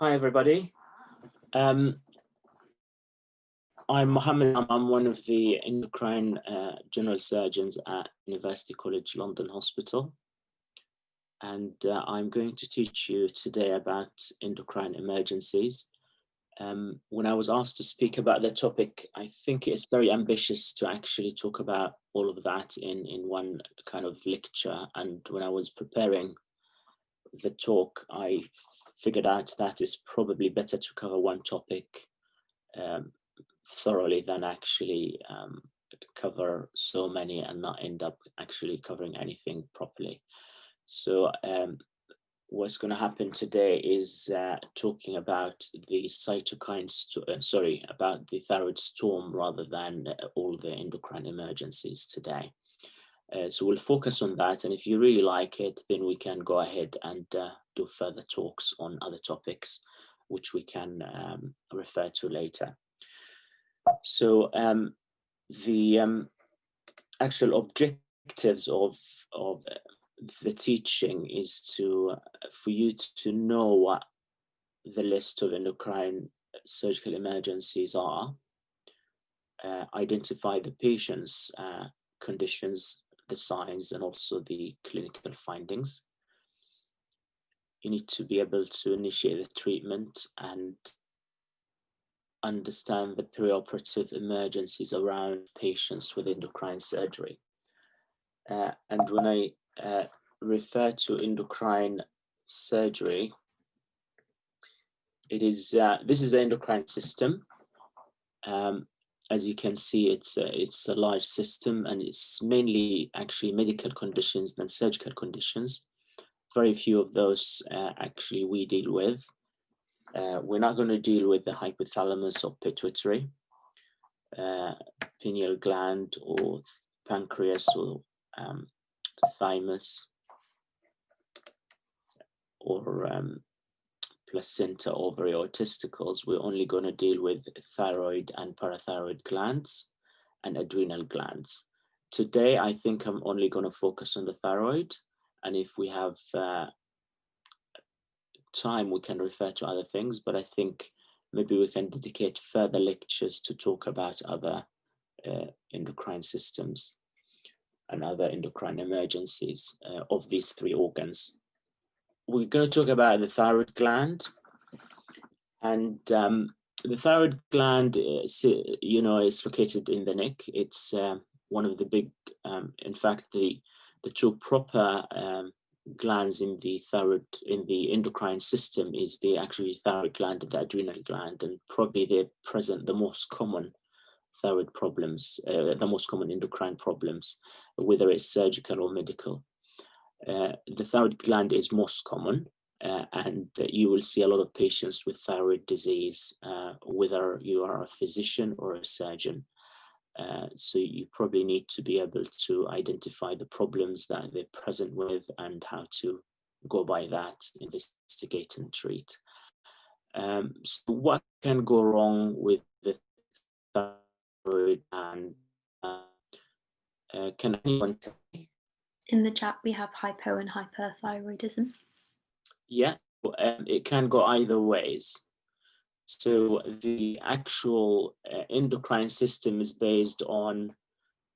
Hi, everybody. I'm Mohammad Eddama. I'm one of the endocrine general surgeons at University College London Hospital. And I'm going to teach you today about endocrine emergencies. When I was asked to speak about the topic, I think it's very ambitious to actually talk about all of that in one kind of lecture. And when I was preparing the talk, I figured out that it's probably better to cover one topic thoroughly than actually cover so many and not end up actually covering anything properly. So what's going to happen today is talking about the cytokines, about the thyroid storm rather than all the endocrine emergencies today. So we'll focus on that, and if you really like it, then we can go ahead and do further talks on other topics, which we can refer to later. So the actual objectives of the teaching is for you to know what the list of endocrine surgical emergencies are, identify the patient's conditions, the signs, and also the clinical findings. You need to be able to initiate the treatment and understand the perioperative emergencies around patients with endocrine surgery. And when I refer to endocrine surgery, it is this is the endocrine system. As you can see, it's a large system, and it's mainly actually medical conditions than surgical conditions. Very few of those actually we deal with. We're not going to deal with the hypothalamus or pituitary, pineal gland, or pancreas, or thymus, or placenta, ovary, or testicles. We're only going to deal with thyroid and parathyroid glands and adrenal glands. Today, I think I'm only going to focus on the thyroid, and if we have time, we can refer to other things, but I think maybe we can dedicate further lectures to talk about other endocrine systems and other endocrine emergencies of these three organs. We're going to talk about the thyroid gland, and the thyroid gland is, is located in the neck. It's one of the big, in fact, the two proper glands in the endocrine system is the actually thyroid gland and the adrenal gland, and probably they present the most common thyroid problems, the most common endocrine problems, whether it's surgical or medical. The thyroid gland is most common, and you will see a lot of patients with thyroid disease, whether you are a physician or a surgeon. So you probably need to be able to identify the problems that they're present with and how to go by that, investigate and treat. So what can go wrong with the thyroid, and can anyone tell me? In the chat, we have hypo and hyperthyroidism. Yeah, it can go either ways. So the actual endocrine system is based on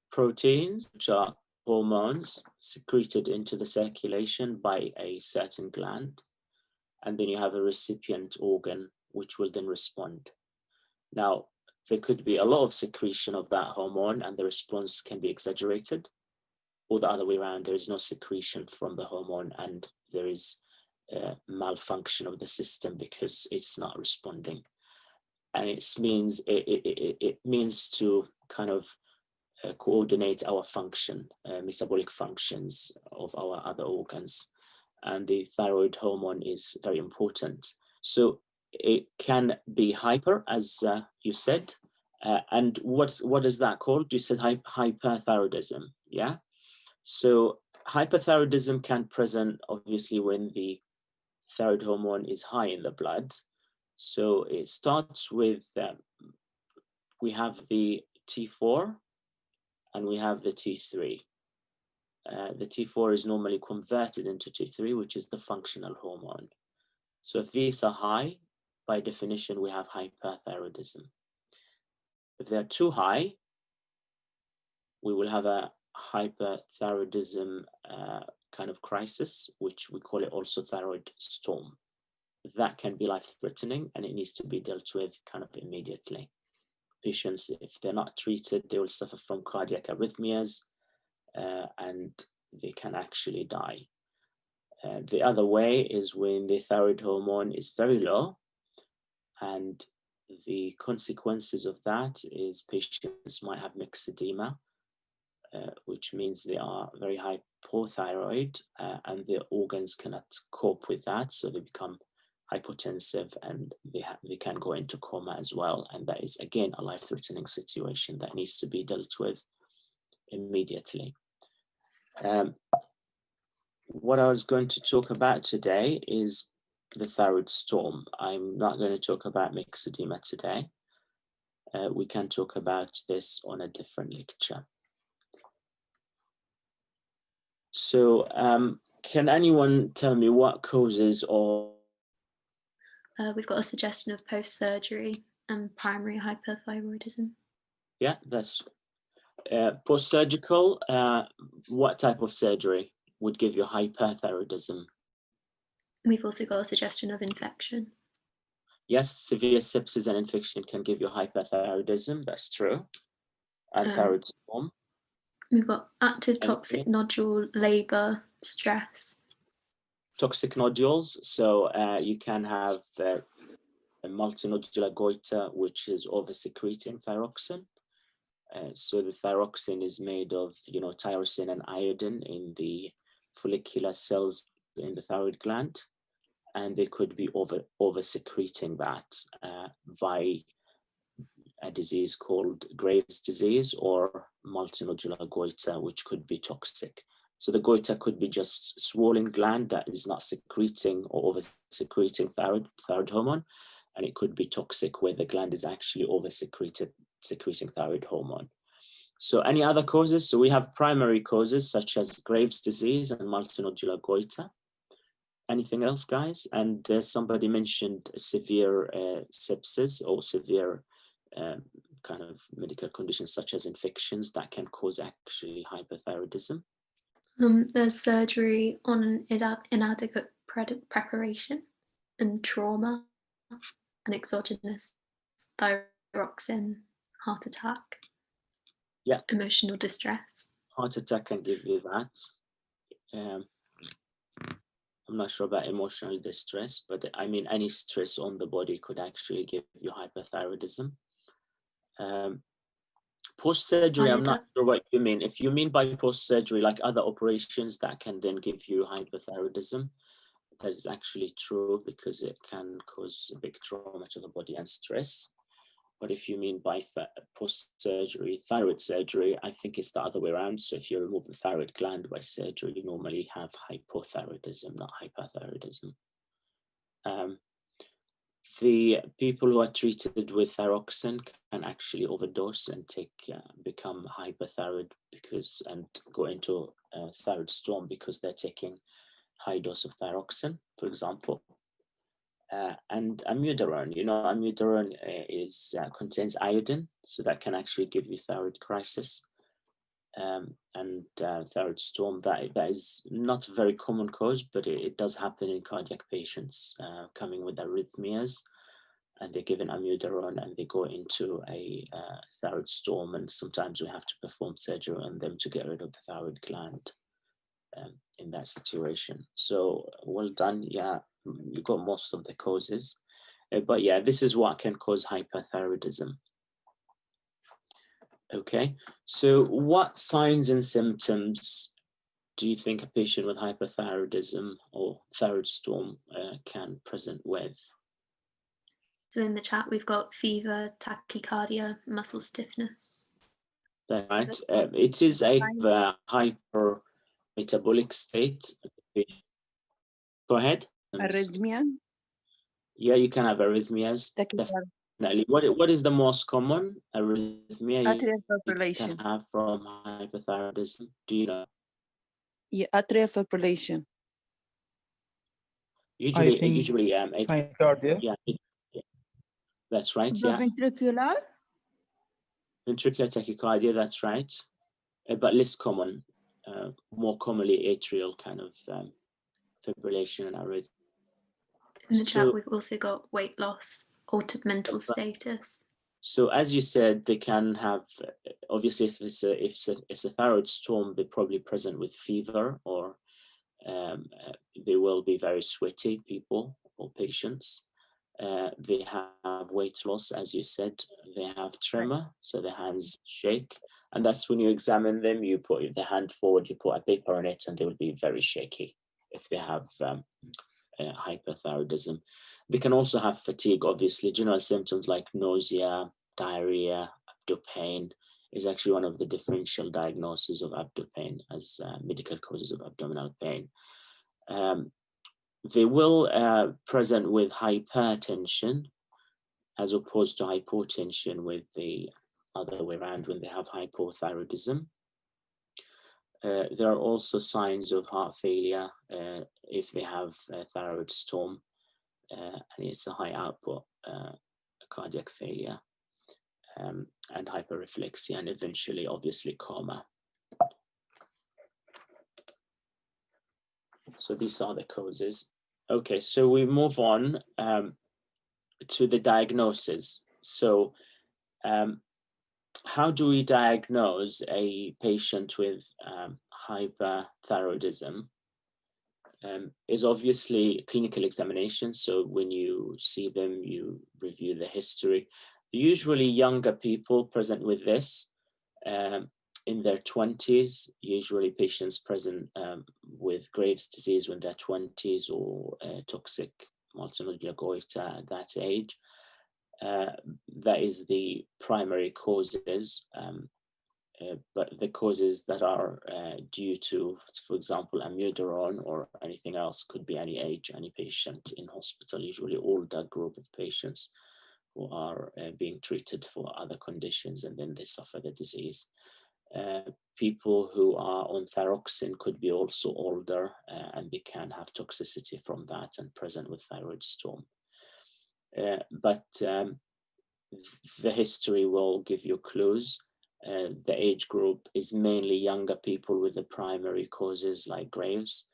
proteins, which are hormones secreted into the circulation by a certain gland. And then you have a recipient organ, which will then respond. Now, there could be a lot of secretion of that hormone, and the response can be exaggerated, or the other way around, there is no secretion from the hormone, and there is malfunction of the system because it's not responding. And it means to kind of coordinate our function, metabolic functions of our other organs. And the thyroid hormone is very important. So it can be hyper, as you said. And what is that called? You said hyperthyroidism, yeah? So hyperthyroidism can present obviously when the thyroid hormone is high in the blood. So it starts with, we have the T4 and we have the T3. The T4 is normally converted into T3, which is the functional hormone. So if these are high, by definition, we have hyperthyroidism. If they're too high, we will have a hyperthyroidism kind of crisis, which we call it also thyroid storm. That can be life-threatening, and it needs to be dealt with kind of immediately. Patients, if they're not treated, they will suffer from cardiac arrhythmias, and they can actually die. The other way is when the thyroid hormone is very low, and the consequences of that is patients might have mixed edema, which means they are very hypothyroid, and their organs cannot cope with that, so they become hypotensive, and they can go into coma as well. And that is, again, a life-threatening situation that needs to be dealt with immediately. What I was going to talk about today is the thyroid storm. I'm not going to talk about mixed edema today. We can talk about this on a different lecture. So can anyone tell me what causes or... We've got a suggestion of post-surgery and primary hyperthyroidism. Yeah, that's post-surgical. What type of surgery would give you hyperthyroidism? We've also got a suggestion of infection. Yes, severe sepsis and infection can give you hyperthyroidism. That's true. And thyroid storm. We've got active toxic nodule, labor, stress. Toxic nodules. So you can have a multinodular goiter, which is over-secreting thyroxine. So the thyroxine is made of, tyrosine and iodine in the follicular cells in the thyroid gland, and they could be over-secreting that by a disease called Graves' disease or multinodular goiter, which could be toxic. So the goiter could be just swollen gland that is not secreting or over-secreting thyroid hormone, and it could be toxic where the gland is actually over-secreting thyroid hormone. So any other causes? So we have primary causes such as Graves' disease and multinodular goiter. Anything else, guys? And somebody mentioned severe sepsis or severe kind of medical conditions such as infections that can cause actually hyperthyroidism. There's surgery on inadequate preparation and trauma and exogenous thyroxine, heart attack. Yeah. Emotional distress. Heart attack can give you that. I'm not sure about emotional distress, but I mean, any stress on the body could actually give you hyperthyroidism. Post-surgery, I'm not sure what you mean. If you mean by post-surgery, like other operations that can then give you hyperthyroidism, that is actually true because it can cause a big trauma to the body and stress. But if you mean by post-surgery, thyroid surgery, I think it's the other way around. So if you remove the thyroid gland by surgery, you normally have hypothyroidism, not hyperthyroidism. The people who are treated with thyroxine can actually overdose and become hyperthyroid and go into a thyroid storm because they're taking high dose of thyroxine, for example. And amiodarone, amiodarone contains iodine, so that can actually give you thyroid crisis and thyroid storm. That is not a very common cause, but it does happen in cardiac patients coming with arrhythmias, and they're given amiodarone and they go into a thyroid storm, and sometimes we have to perform surgery on them to get rid of the thyroid gland in that situation. So well done. Yeah, you got most of the causes, but yeah, this is what can cause hyperthyroidism. Okay, so what signs and symptoms do you think a patient with hyperthyroidism or thyroid storm can present with? So in the chat, we've got fever, tachycardia, muscle stiffness. That's right. It is a hypermetabolic state. Go ahead. Arrhythmia? Yeah, you can have arrhythmias. Definitely. What is the most common arrhythmia Atrial fibrillation. You can have from hyperthyroidism? Do you know? Yeah, atrial fibrillation. Usually, tachycardia. yeah, That's right, yeah. Ventricular. Ventricular tachycardia, that's right. But less common, more commonly atrial kind of fibrillation and arrhythmia. In the chat, we've also got weight loss, altered mental That's right. status. So as you said, they can have, obviously if it's a thyroid storm, they're probably present with fever, or they will be very sweaty people or patients. They have weight loss, as you said. They have tremor, so their hands shake. And that's when you examine them, you put the hand forward, you put a paper on it, and they will be very shaky if they have hyperthyroidism. They can also have fatigue, obviously. General symptoms like nausea, diarrhea, abdo pain is actually one of the differential diagnoses of abdo pain as medical causes of abdominal pain. They will present with hypertension as opposed to hypotension with the other way around when they have hypothyroidism. There are also signs of heart failure if they have a thyroid storm and it's a high output cardiac failure, and hyperreflexia, and eventually obviously coma. So these are the causes. Okay, so we move on to the diagnosis. So how do we diagnose a patient with hyperthyroidism? Is obviously clinical examination. So when you see them, you review the history. Usually younger people present with this in their 20s, usually patients present with Graves' disease when they're 20s, or toxic multinodular goiter at that age. That is the primary causes, but the causes that are due to, for example, amiodarone or anything else could be any age, any patient in hospital, usually older group of patients who are being treated for other conditions and then they suffer the disease. People who are on thyroxine could be also older and they can have toxicity from that and present with thyroid storm. But the history will give you clues. The age group is mainly younger people with the primary causes like Graves,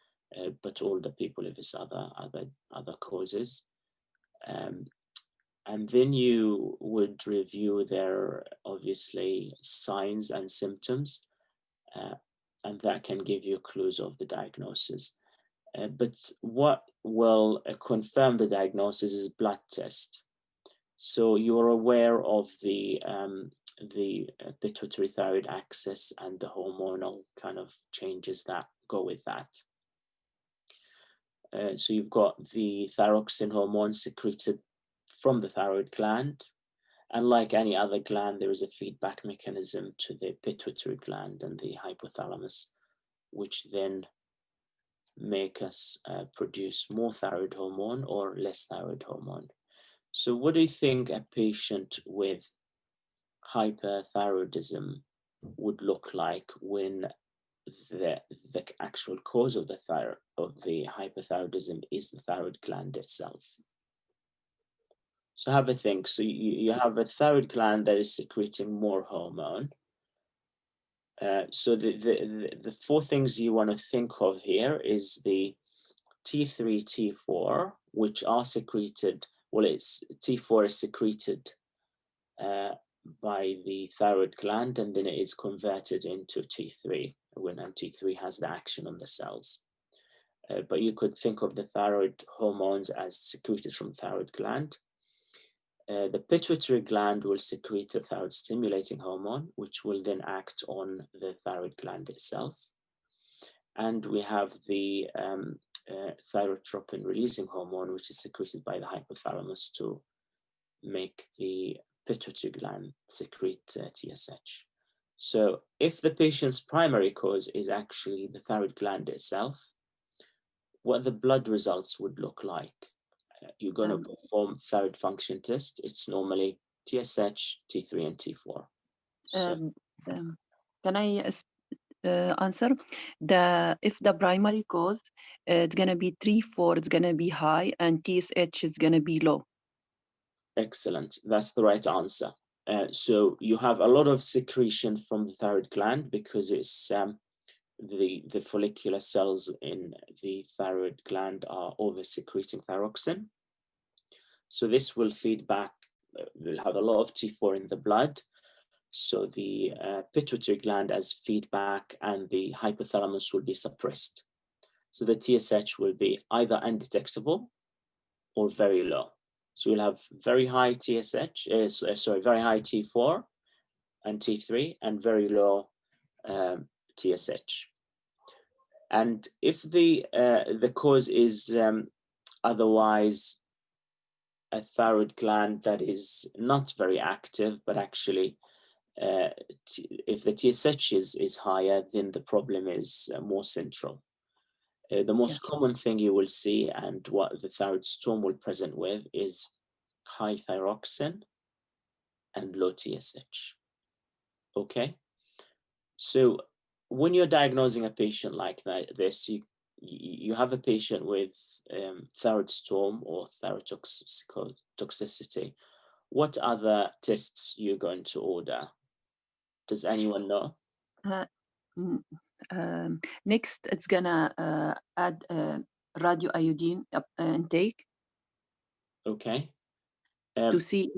but older people if it's other causes. And then you would review their obviously signs and symptoms, and that can give you clues of the diagnosis. But what will confirm the diagnosis is blood test. So you're aware of the pituitary thyroid axis and the hormonal kind of changes that go with that. So you've got the thyroxine hormone secreted from the thyroid gland. And like any other gland, there is a feedback mechanism to the pituitary gland and the hypothalamus, which then make us produce more thyroid hormone or less thyroid hormone. So what do you think a patient with hyperthyroidism would look like when the actual cause of the hyperthyroidism is the thyroid gland itself? So have a think. So you have a thyroid gland that is secreting more hormone. So the four things you want to think of here is the T3, T4, which are secreted. Well, T4 is secreted by the thyroid gland, and then it is converted into T3 when T3 has the action on the cells. But you could think of the thyroid hormones as secreted from the thyroid gland. The pituitary gland will secrete the thyroid stimulating hormone, which will then act on the thyroid gland itself. And we have the thyrotropin releasing hormone, which is secreted by the hypothalamus to make the pituitary gland secrete TSH. So if the patient's primary cause is actually the thyroid gland itself, what the blood results would look like? You're going to perform thyroid function test. It's normally TSH, T3, and T4. So, can I answer? If the primary cause, it's going to be 3, 4, it's going to be high, and TSH is going to be low. Excellent. That's the right answer. So you have a lot of secretion from the thyroid gland because it's the follicular cells in the thyroid gland are over-secreting thyroxine. So this will feed back, we'll have a lot of T4 in the blood. So the pituitary gland as feedback and the hypothalamus will be suppressed. So the TSH will be either undetectable or very low. So we'll have very high TSH, very high T4 and T3 and very low TSH. And if the cause is otherwise a thyroid gland that is not very active, but actually if the TSH is higher, then the problem is more central. The most common thing you will see and what the thyroid storm will present with is high thyroxine and low TSH. Okay, so when you're diagnosing a patient like this, you have a patient with thyroid storm or thyroid toxicity. What other tests you're going to order? Does anyone know? Next, it's gonna add radioiodine intake. Okay. To see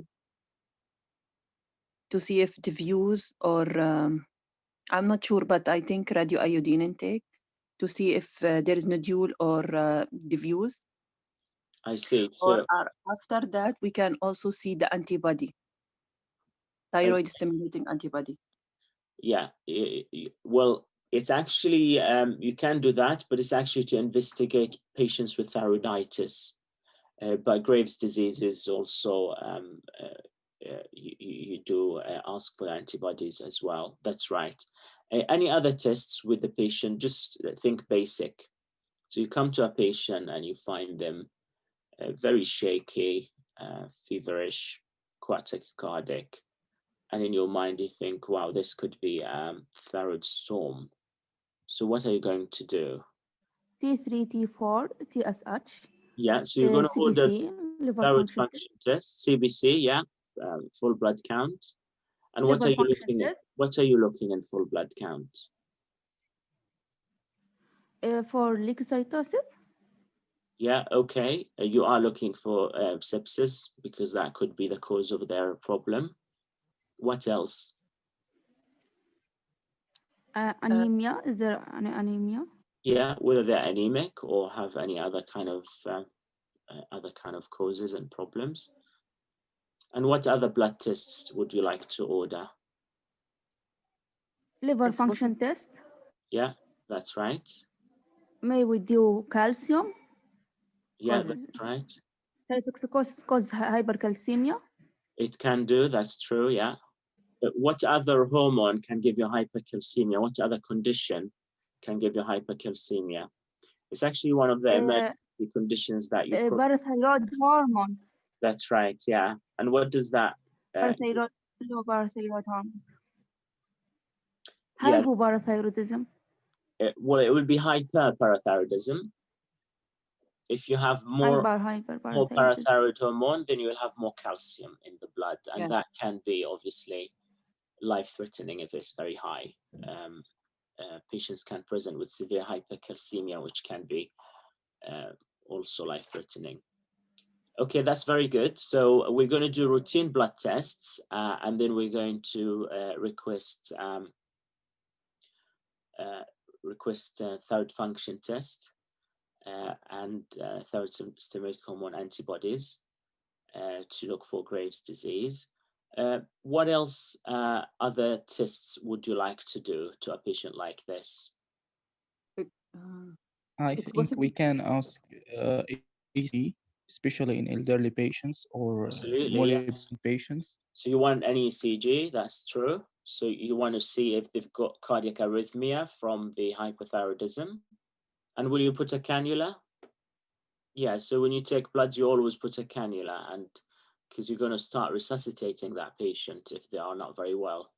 if diffuse or I'm not sure, but I think radioiodine intake to see if there is nodule or diffuse. I see. So, or after that, we can also see the antibody, thyroid stimulating antibody. Yeah, well, it's actually, you can do that, but it's actually to investigate patients with thyroiditis. But Graves' disease is also, you do ask for antibodies as well. That's right. Any other tests with the patient, just think basic. So you come to a patient and you find them very shaky, feverish, quite tachycardic. And in your mind, you think, wow, this could be thyroid storm. So what are you going to do? T3, T4, TSH. Yeah, so you're going to order thyroid function test, CBC, yeah, full blood count. And what are you looking at? What are you looking in full blood count? For leukocytosis? Yeah, okay. You are looking for sepsis because that could be the cause of their problem. What else? Anemia, is there any anemia? Yeah, whether they're anemic or have any other kind of causes and problems. And what other blood tests would you like to order? Liver function test. Yeah, that's right. May we do calcium? Yeah, that's right. Thyrotoxicosis cause hypercalcemia? It can do, that's true, yeah. But what other hormone can give you hypercalcemia? What other condition can give you hypercalcemia? It's actually one of the emergency conditions that you parathyroid hormone. That's right, yeah. And what does that? Parathyroid, low parathyroid hormone. Hypoparathyroidism. Well, it would be hyperparathyroidism. If you have more parathyroid hormone, then you will have more calcium in the blood, and that can be obviously life-threatening if it's very high. Patients can present with severe hypercalcemia, which can be also life-threatening. Okay, that's very good. So we're going to do routine blood tests, and then we're going to request thyroid function test and thyroid stimulating hormone antibodies to look for Graves' disease. What else other tests would you like to do to a patient like this? I think we can ask ECG, especially in elderly patients or morbid patients. So you want an ECG, that's true. So you want to see if they've got cardiac arrhythmia from the hypothyroidism. And will you put a cannula? Yeah, so when you take bloods, you always put a cannula, and because you're going to start resuscitating that patient if they are not very well.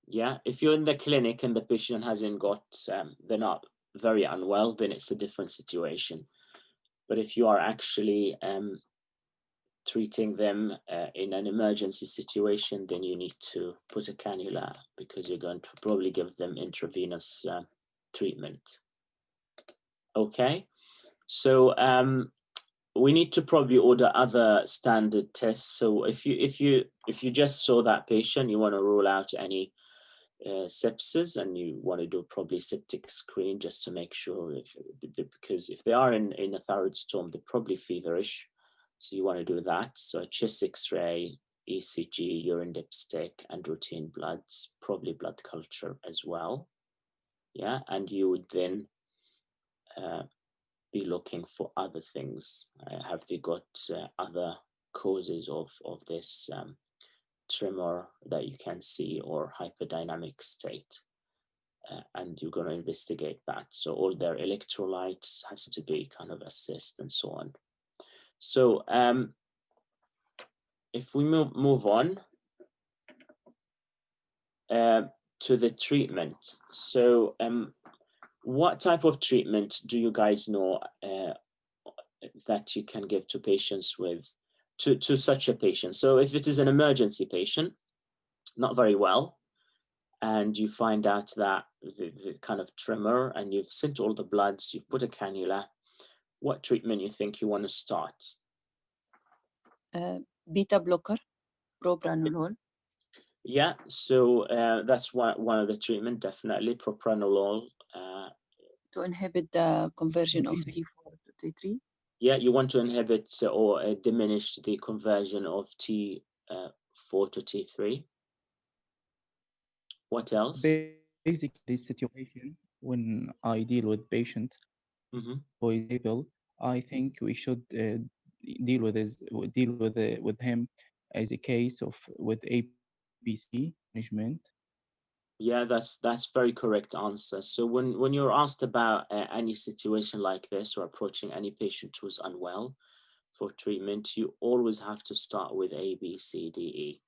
Yeah, if you're in the clinic and the patient hasn't got, they're not very unwell, then it's a different situation. But if you are actually treating them in an emergency situation, then you need to put a cannula because you're going to probably give them intravenous treatment. Okay, so we need to probably order other standard tests. So if you just saw that patient, you want to rule out any sepsis, and you want to do probably septic screen just to make sure because if they are in a thyroid storm, they're probably feverish. So you want to do that. So a chest X-ray, ECG, urine dipstick, and routine bloods, probably blood culture as well. Yeah, and you would then be looking for other things. Have they got other causes of this tremor that you can see or hyperdynamic state? And you're going to investigate that. So all their electrolytes has to be kind of assessed and so on. So if we move on to the treatment. So what type of treatment do you guys know that you can give to patients with, to such a patient? So if it is an emergency patient, not very well, and you find out that the kind of tremor, and you've sent all the bloods, you've put a cannula, what treatment you think you want to start? Beta blocker, propranolol. Yeah, so that's one of the treatment, definitely propranolol. To inhibit the conversion of T4 to T3. Yeah, you want to inhibit or diminish the conversion of T4 to T3. What else? Basically, this situation, when I deal with patient who is able, I think we should deal with him as a case of with ABC management. Yeah, that's very correct answer. So when you're asked about any situation like this, or approaching any patient who's unwell for treatment, you always have to start with A, B, C, D, E.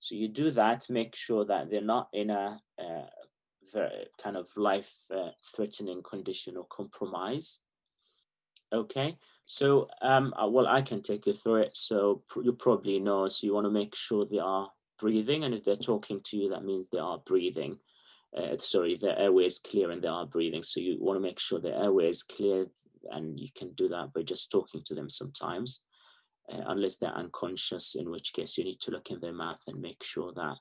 So you do that, make sure that they're not in a very kind of life-threatening condition or compromise. Okay, so well, I can take you through it. So you probably know, so you want to make sure they are breathing, and if they're talking to you, that means they are breathing. Sorry, their airway is clear and they are breathing. So you want to make sure the airway is clear, and you can do that by just talking to them sometimes, unless they're unconscious, in which case you need to look in their mouth and make sure that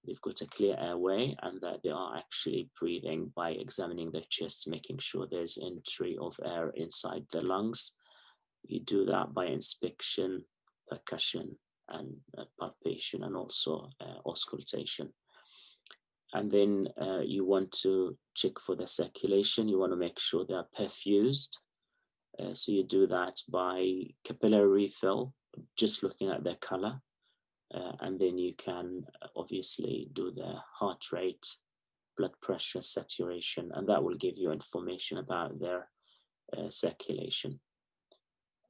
they've got a clear airway and that they are actually breathing by examining their chest, making sure there's entry of air inside the lungs. You do that by inspection, percussion, and palpation, and also auscultation. And then you want to check for the circulation. You want to make sure they are perfused. So you do that by capillary refill, just looking at their color. And then you can obviously do the heart rate, blood pressure, saturation, and that will give you information about their circulation.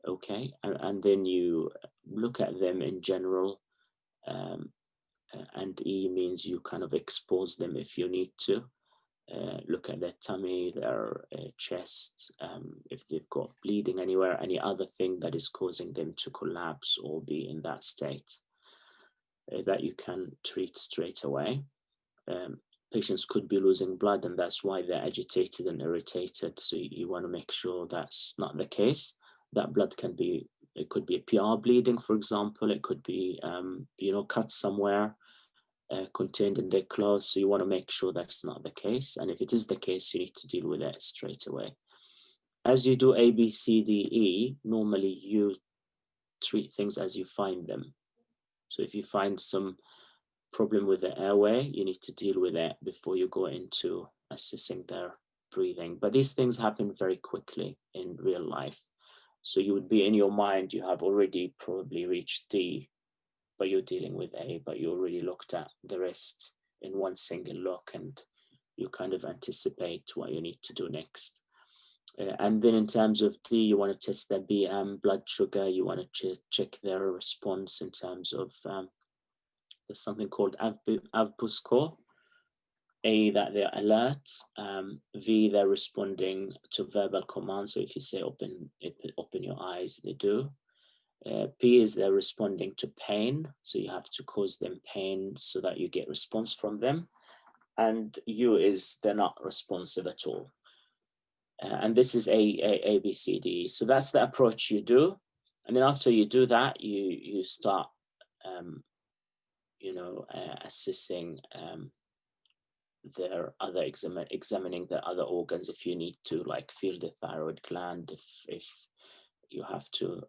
Okay, and then you look at them in general, and E means you kind of expose them if you need to. Look at their tummy, their chest, if they've got bleeding anywhere, any other thing that is causing them to collapse or be in that state, that you can treat straight away. Patients could be losing blood, and that's why they're agitated and irritated. So you want to make sure that's not the case. That blood can be, it could be a PR bleeding, for example. It could be, cut somewhere, contained in their clothes. So you want to make sure that's not the case. And if it is the case, you need to deal with it straight away. As you do A, B, C, D, E, normally you treat things as you find them. So if you find some problem with the airway, you need to deal with it before you go into assessing their breathing. But these things happen very quickly in real life. So you would be in your mind, you have already probably reached D, but you're dealing with A, but you already looked at the rest in one single look, and you kind of anticipate what you need to do next. And then in terms of D, you want to test their BM, blood sugar. You want to check their response in terms of, there's something called AVPU score. A, that they're alert. V, they're responding to verbal commands. So if you say open your eyes, they do. P is they're responding to pain, so you have to cause them pain so that you get response from them. And U is they're not responsive at all. And this is A, B, C, D. So that's the approach you do. And then after you do that, you start, assessing their other examining the other organs if you need to, like feel the thyroid gland if you have to,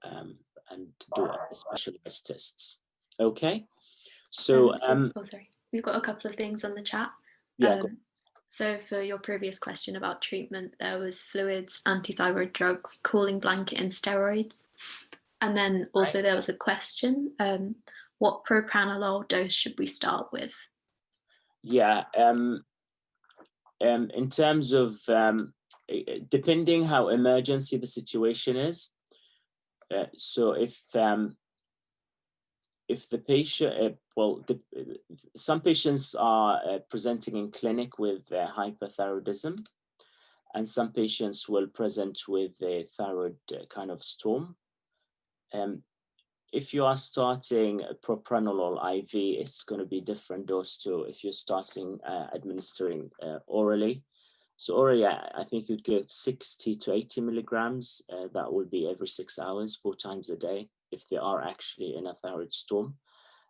and do specialized tests. Okay, so sorry, we've got a couple of things on the chat. Yeah. So for your previous question about treatment, there was fluids, anti-thyroid drugs, cooling blanket, and steroids. And then also there was a question, what propranolol dose should we start with? Yeah, in terms of, depending how emergency the situation is, so if the patient, some patients are presenting in clinic with hyperthyroidism, and some patients will present with a thyroid kind of storm. If you are starting propranolol IV, it's going to be different dose to if you're starting administering orally. So orally, I think you'd give 60 to 80 milligrams. That would be every 6 hours, 4 times a day, if they are actually in a thyroid storm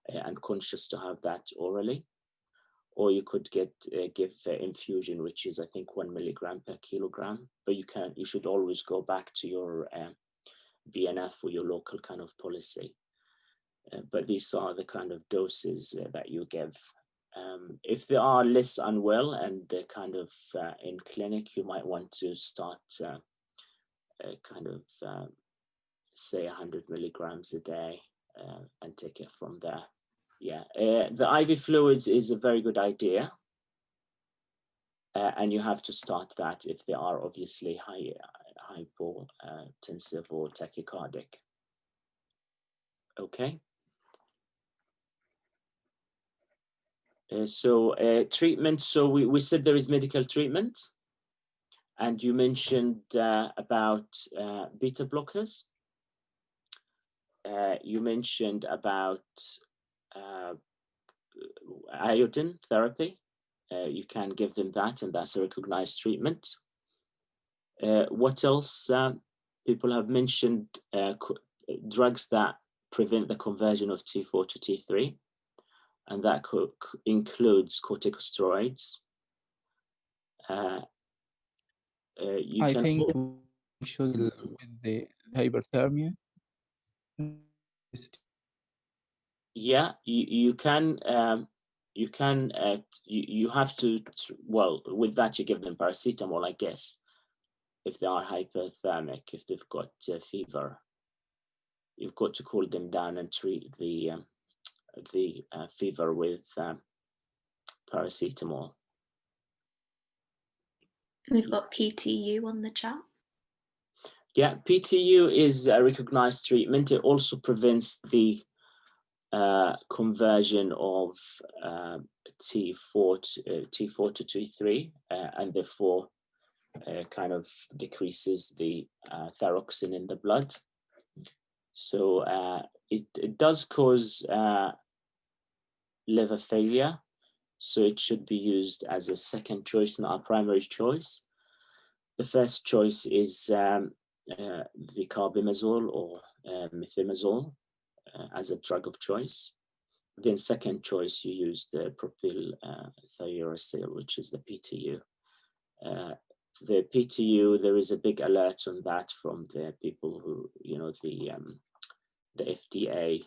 and conscious to have that orally. Or you could give infusion, which is I think 1 milligram per kilogram. But you should always go back to your BNF or your local kind of policy. But these are the kind of doses that you give. If they are less unwell and kind of in clinic, you might want to start say 100 milligrams a day and take it from there. Yeah, the IV fluids is a very good idea. And you have to start that if they are obviously hypotensive or tachycardic. Okay. Treatment, so we said there is medical treatment, and you mentioned about beta blockers. You mentioned about iodine therapy. You can give them that, and that's a recognized treatment. What else? People have mentioned drugs that prevent the conversion of T4 to T3. And that includes corticosteroids. I think we should with the hyperthermia. Yeah, you have to, well, with that you give them paracetamol, I guess, if they are hyperthermic, if they've got fever. You've got to cool them down and treat the fever with paracetamol. We've got PTU on the chat. Yeah, PTU is a recognized treatment. It also prevents the conversion of T4 to T3, and therefore kind of decreases the thyroxine in the blood. So it does cause liver failure, so it should be used as a second choice, not a primary choice. The first choice is the carbimazole or methimazole as a drug of choice. Then second choice, you use the propylthiouracil, which is the PTU. The PTU, there is a big alert on that from the people who, the FDA,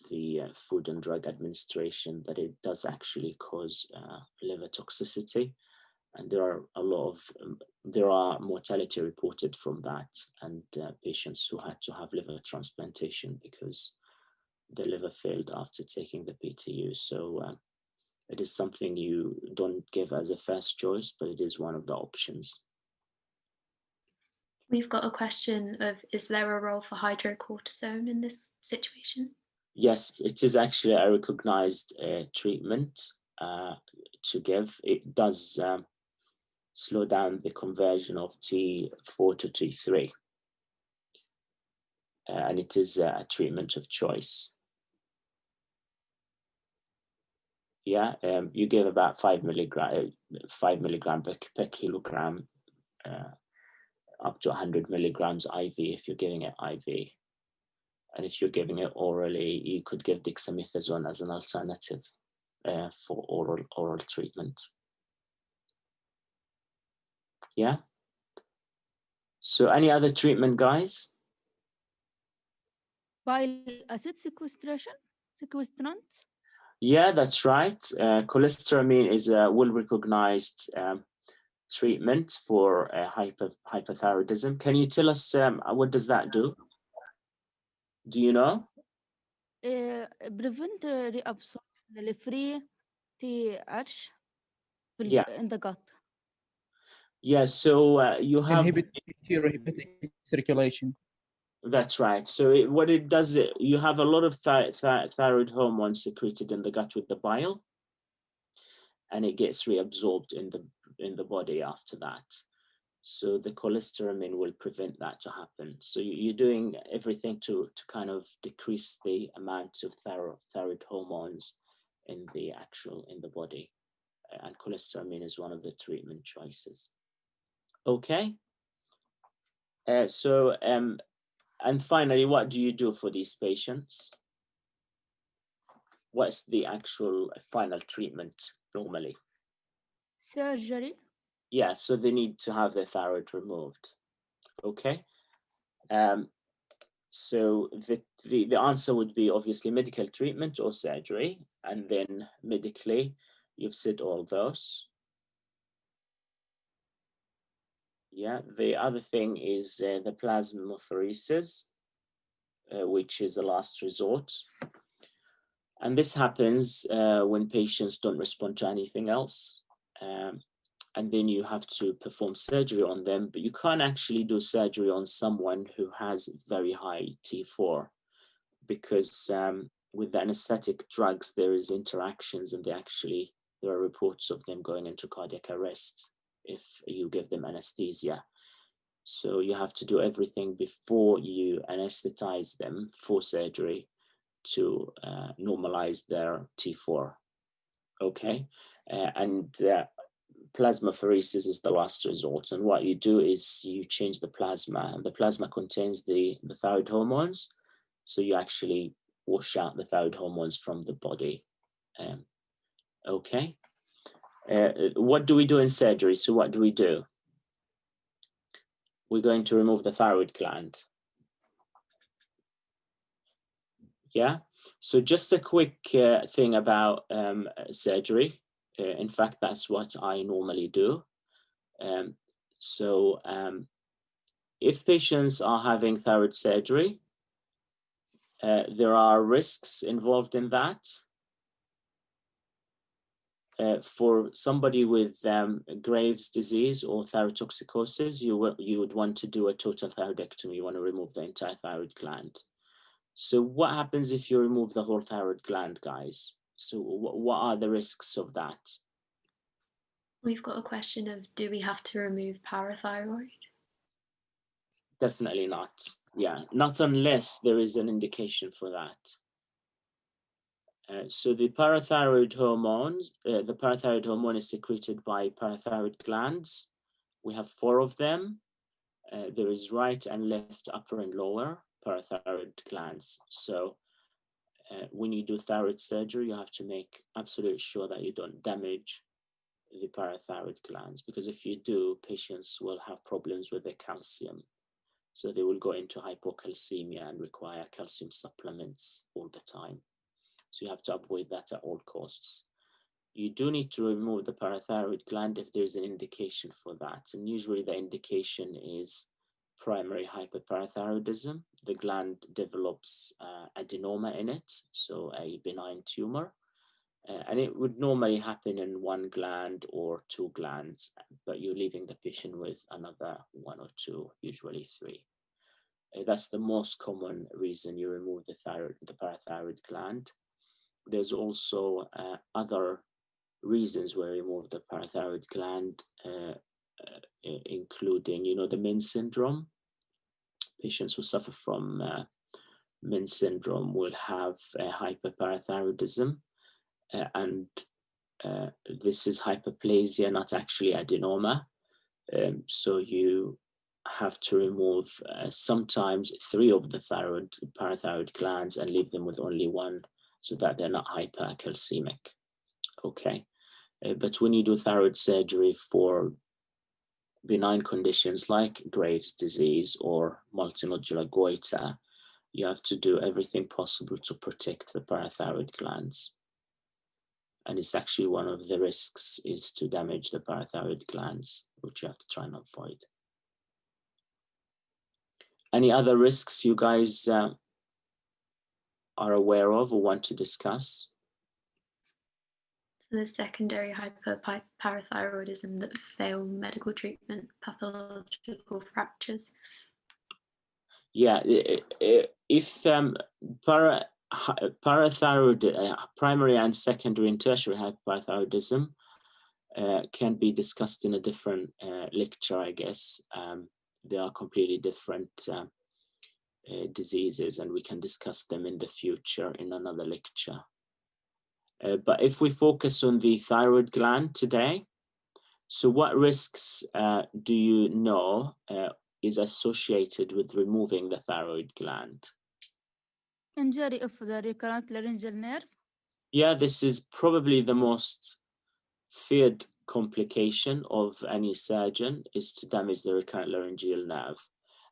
the Food and Drug Administration, that it does actually cause liver toxicity, and there are mortality reported from that, and patients who had to have liver transplantation because the liver failed after taking the PTU. So it is something you don't give as a first choice, but it is one of the options. We've got a question of, is there a role for hydrocortisone in this situation? Yes, it is actually a recognized treatment to give. It does slow down the conversion of T4 to T3. and it is a treatment of choice. Yeah, you give about 5 milligram per kilogram, up to 100 milligrams IV if you're giving it IV. And if you're giving it orally, you could give dexamethasone as an alternative for oral treatment. Yeah. So any other treatment, guys? Bile acid sequestrant. Yeah, that's right. Cholestyramine is a well-recognized treatment for hypothyroidism. Can you tell us what does that do? Do you know? Prevent reabsorption of free TH in the gut. Yeah, so you have... Inhibit hepatic circulation. That's right. So what it does, you have a lot of thyroid hormones secreted in the gut with the bile, and it gets reabsorbed in the body after that. So the cholestyramine will prevent that to happen. So you're doing everything to kind of decrease the amount of thyroid hormones in the body. And cholestyramine is one of the treatment choices. Okay. And finally, what do you do for these patients? What's the actual final treatment normally? Surgery. Yeah, so they need to have their thyroid removed. Okay. So the answer would be obviously medical treatment or surgery. And then medically, you've said all those. Yeah, the other thing is the plasmapheresis, which is a last resort. And this happens when patients don't respond to anything else. And then you have to perform surgery on them, but you can't actually do surgery on someone who has very high T4 because with the anesthetic drugs, there is interactions and there are reports of them going into cardiac arrest if you give them anesthesia. So you have to do everything before you anesthetize them for surgery to normalize their T4. Okay, and plasmapheresis is the last resort. And what you do is you change the plasma, and the plasma contains the thyroid hormones. So you actually wash out the thyroid hormones from the body. Okay. What do we do in surgery? So what do we do? We're going to remove the thyroid gland. Yeah. So just a quick thing about surgery. In fact, that's what I normally do. If patients are having thyroid surgery, there are risks involved in that. For somebody with Graves' disease or thyrotoxicosis, you would want to do a total thyroidectomy. You want to remove the entire thyroid gland. So what happens if you remove the whole thyroid gland, guys? So what are the risks of that? We've got a question of, do we have to remove parathyroid? Definitely not. Yeah, not unless there is an indication for that. So the parathyroid hormones, the parathyroid hormone is secreted by parathyroid glands. We have 4 of them. There is right and left, upper and lower parathyroid glands. So when you do thyroid surgery, you have to make absolutely sure that you don't damage the parathyroid glands, because if you do, patients will have problems with their calcium. So they will go into hypocalcemia and require calcium supplements all the time. So you have to avoid that at all costs. You do need to remove the parathyroid gland if there's an indication for that. And usually the indication is primary hyperparathyroidism. The gland develops adenoma in it, so a benign tumor. And it would normally happen in 1 gland or 2 glands, but you're leaving the patient with another 1 or 2, usually 3. That's the most common reason you remove the parathyroid gland. There's also other reasons where you remove the parathyroid gland, including, the Men's syndrome. patients who suffer from Min syndrome will have hyperparathyroidism, and this is hyperplasia, not actually adenoma. So you have to remove sometimes 3 of the parathyroid glands and leave them with only 1, so that they're not hypercalcemic. Okay, but when you do thyroid surgery for benign conditions like Graves' disease or multinodular goiter, you have to do everything possible to protect the parathyroid glands. And it's actually one of the risks is to damage the parathyroid glands, which you have to try and avoid. Any other risks you guys are aware of or want to discuss? So the secondary hyperparathyroidism that fail medical treatment, pathological fractures. Yeah, if parathyroid, primary and secondary and tertiary hyperparathyroidism can be discussed in a different lecture, I guess. They are completely different diseases, and we can discuss them in the future in another lecture. But if we focus on the thyroid gland today, so what risks do you know is associated with removing the thyroid gland? Injury of the recurrent laryngeal nerve. Yeah, this is probably the most feared complication of any surgeon, is to damage the recurrent laryngeal nerve.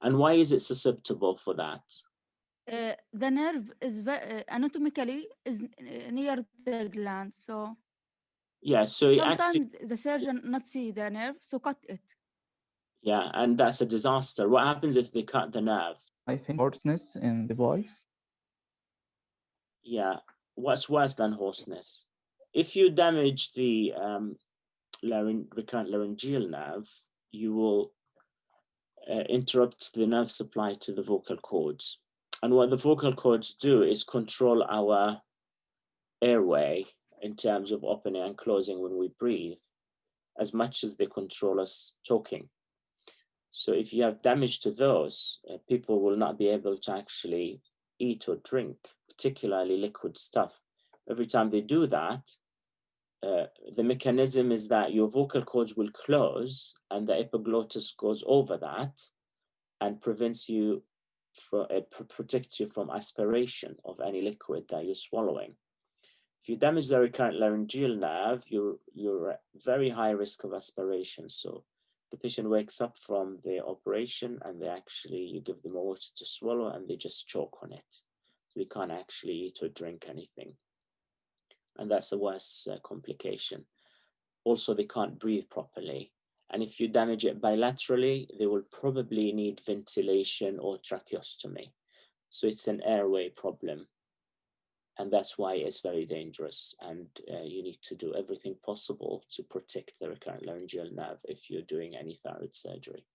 And why is it susceptible for that? The nerve is anatomically is near the gland, so yeah, so sometimes the surgeon not see the nerve, so cut it. Yeah, and that's a disaster. What happens if they cut the nerve? I think hoarseness in the voice. Yeah, what's worse than hoarseness? If you damage the recurrent laryngeal nerve, you will interrupt the nerve supply to the vocal cords. And what the vocal cords do is control our airway in terms of opening and closing when we breathe, as much as they control us talking. So if you have damage to those, people will not be able to actually eat or drink, particularly liquid stuff. Every time they do that, the mechanism is that your vocal cords will close and the epiglottis goes over that and prevents you from, protects you from aspiration of any liquid that you're swallowing. If you damage the recurrent laryngeal nerve, you're at very high risk of aspiration. So the patient wakes up from the operation and you give them water to swallow and they just choke on it. So they can't actually eat or drink anything. And that's a worse complication. Also, they can't breathe properly. And if you damage it bilaterally, they will probably need ventilation or tracheostomy. So it's an airway problem. And that's why it's very dangerous. And you need to do everything possible to protect the recurrent laryngeal nerve if you're doing any thyroid surgery.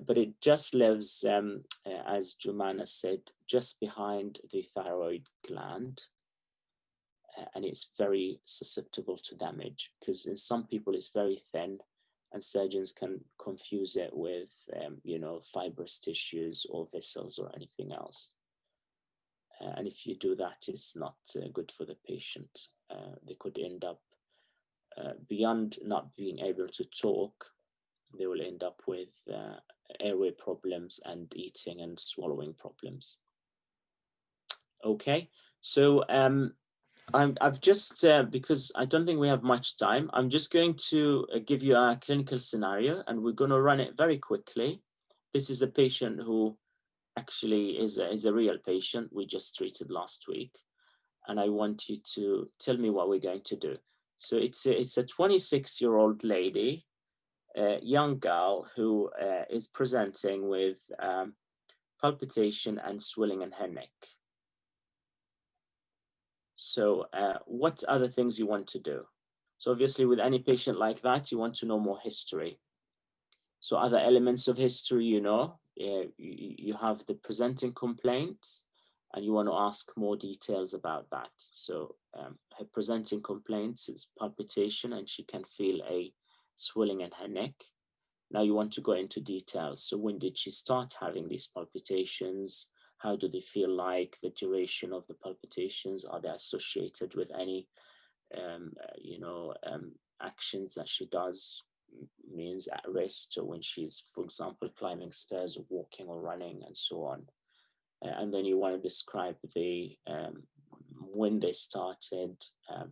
But it just lives, as Jumana said, just behind the thyroid gland. And it's very susceptible to damage because in some people it's very thin and surgeons can confuse it with, fibrous tissues or vessels or anything else. And if you do that, it's not good for the patient. They could end up, beyond not being able to talk, they will end up with airway problems and eating and swallowing problems. Okay, so I've just, because I don't think we have much time, I'm just going to give you a clinical scenario and we're going to run it very quickly. This is a patient who actually is a real patient we just treated last week. And I want you to tell me what we're going to do. So it's a 26-year-old lady, a young girl who is presenting with palpitation and swelling in her neck. So what other things you want to do? So obviously with any patient like that, you want to know more history. So other elements of history, you have the presenting complaints and you want to ask more details about that. So her presenting complaints is palpitation and she can feel a swelling in her neck. Now you want to go into details. So when did she start having these palpitations? How do they feel like? The duration of the palpitations? Are they associated with any, actions that she does, means at rest, or when she's, for example, climbing stairs or walking or running and so on. And then you want to describe the when they started,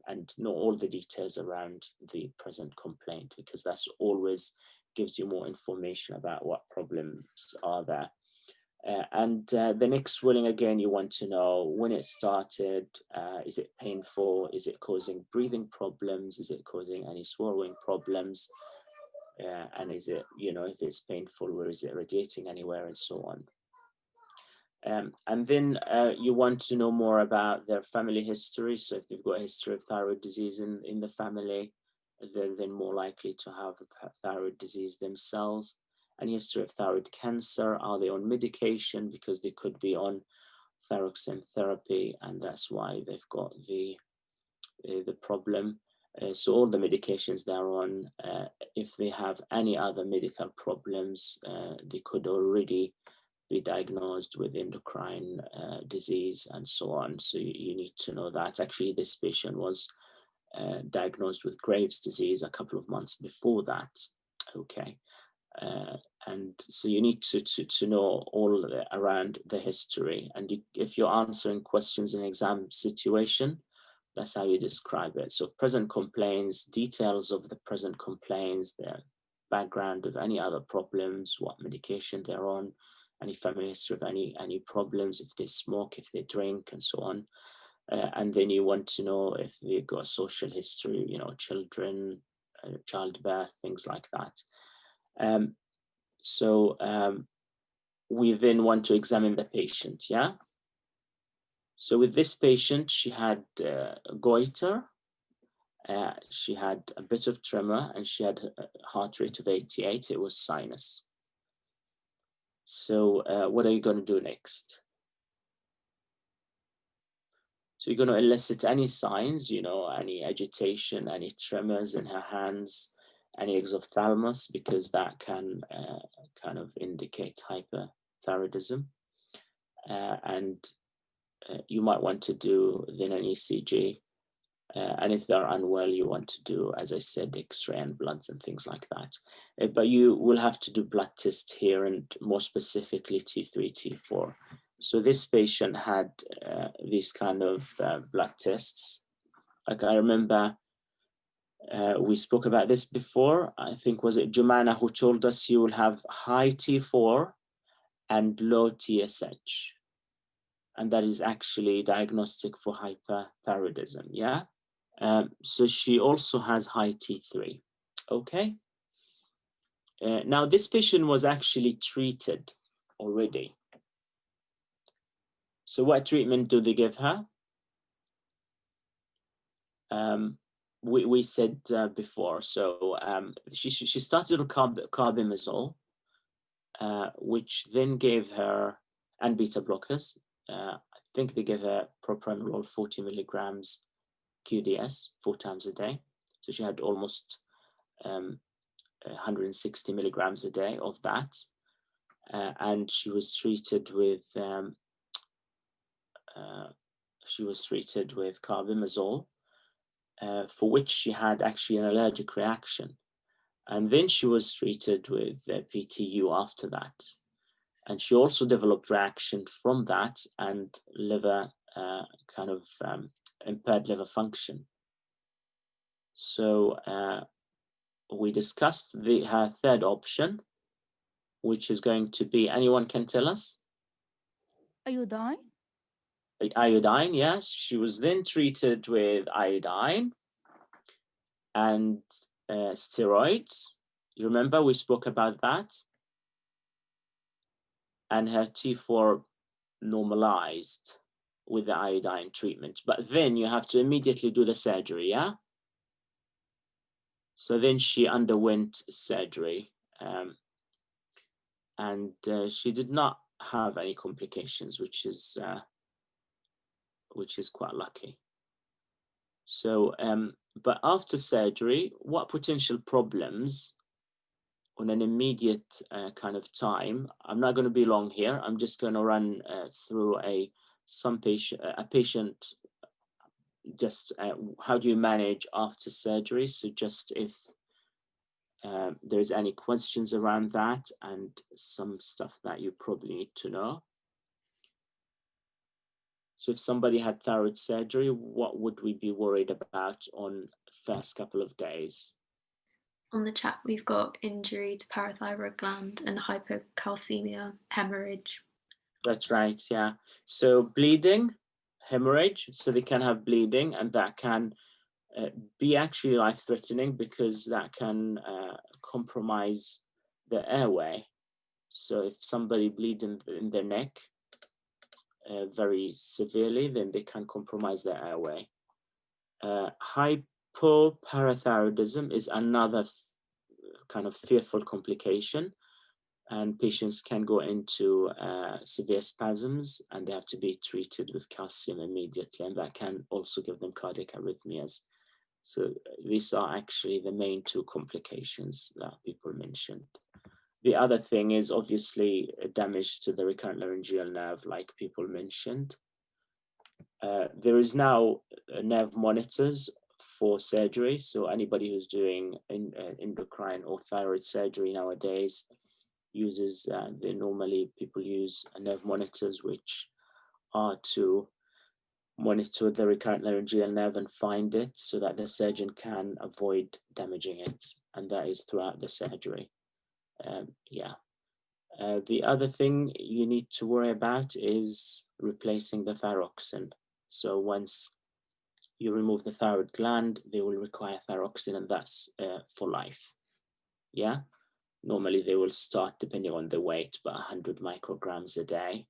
and know all the details around the present complaint, because that's always gives you more information about what problems are there. And the next swelling, again, you want to know when it started. Is it painful? Is it causing breathing problems? Is it causing any swallowing problems? And is it, if it's painful, where is it radiating anywhere, and so on. And then you want to know more about their family history. So if they've got a history of thyroid disease in the family, they're then more likely to have thyroid disease themselves. Any history of thyroid cancer? Are they on medication? Because they could be on thyroxine therapy, and that's why they've got the problem. So all the medications they're on, if they have any other medical problems, they could already be diagnosed with endocrine disease and so on. So you need to know that. Actually, this patient was diagnosed with Graves' disease a couple of months before that. Okay. And so you need to know all around the history. And if you're answering questions in an exam situation, that's how you describe it. So present complaints, details of the present complaints, the background of any other problems, what medication they're on, any family history of any problems, if they smoke, if they drink, and so on. And then you want to know if they've got a social history, children, childbirth, things like that. We then want to examine the patient, yeah? So with this patient, she had goiter, she had a bit of tremor, and she had a heart rate of 88. It was sinus. So what are you going to do next? So you're going to elicit any signs, any agitation, any tremors in her hands, any exophthalmos, because that can kind of indicate hyperthyroidism. And you might want to do then an ECG. And if they're unwell, you want to do, as I said, X-ray and bloods and things like that. But you will have to do blood tests here, and more specifically T3, T4. So this patient had these kind of blood tests. Like I remember we spoke about this before. I think was it Jumana who told us you will have high T4 and low TSH. And that is actually diagnostic for hyperthyroidism, yeah? So she also has high T3, okay? Now this patient was actually treated already. So what treatment do they give her? We said before, so she started with carbimazole, which then gave her, and beta blockers. I think they gave her propranolol 40 milligrams QDS 4 times a day. So she had almost 160 milligrams a day of that. And she was treated with carbimazole, for which she had actually an allergic reaction. And then she was treated with PTU after that. And she also developed reaction from that and liver impaired liver function. So we discussed her third option, which is going to be, anyone can tell us? Iodine? Iodine, yes. She was then treated with iodine and steroids. You remember we spoke about that? And her T4 normalized with the iodine treatment. But then you have to immediately do the surgery, yeah? So then she underwent surgery, and she did not have any complications, which is quite lucky. So, but after surgery, what potential problems on an immediate kind of time, I'm not going to be long here. I'm just going to run through a patient, just how do you manage after surgery. So just if there's any questions around that and some stuff that you probably need to know. So if somebody had thyroid surgery, what would we be worried about on first couple of days? On the chat, we've got injury to parathyroid gland and hypocalcemia, hemorrhage. That's right, yeah. So bleeding, hemorrhage, so they can have bleeding, and that can be actually life-threatening because that can compromise the airway. So if somebody bleeds in their neck very severely, then they can compromise their airway. Hypoparathyroidism is another kind of fearful complication, and patients can go into severe spasms, and they have to be treated with calcium immediately, and that can also give them cardiac arrhythmias. So these are actually the main two complications that people mentioned. The other thing is obviously damage to the recurrent laryngeal nerve, like people mentioned. There is now nerve monitors for surgery. So anybody who's doing endocrine or thyroid surgery nowadays uses, normally people use nerve monitors, which are to monitor the recurrent laryngeal nerve and find it so that the surgeon can avoid damaging it. And that is throughout the surgery. The other thing you need to worry about is replacing the thyroxine. So once you remove the thyroid gland, they will require thyroxine, and that's for life. Yeah, normally they will start, depending on the weight, about 100 micrograms a day,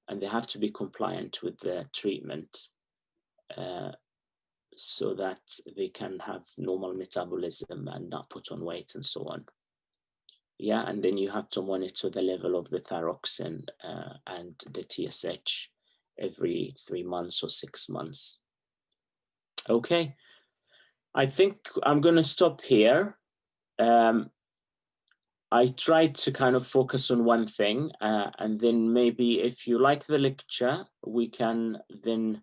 and they have to be compliant with the treatment so that they can have normal metabolism and not put on weight and so on. Yeah, and then you have to monitor the level of the thyroxine and the TSH every 3 months or 6 months. Okay, I think I'm going to stop here. I tried to kind of focus on one thing, and then maybe if you like the lecture, we can then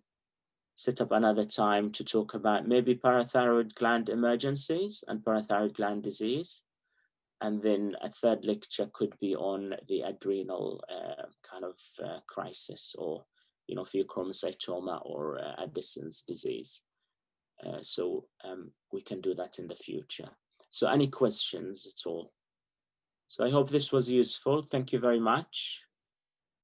set up another time to talk about maybe parathyroid gland emergencies and parathyroid gland disease. And then a third lecture could be on the adrenal kind of crisis, or, pheochromocytoma or Addison's disease. So we can do that in the future. So any questions at all? So I hope this was useful. Thank you very much.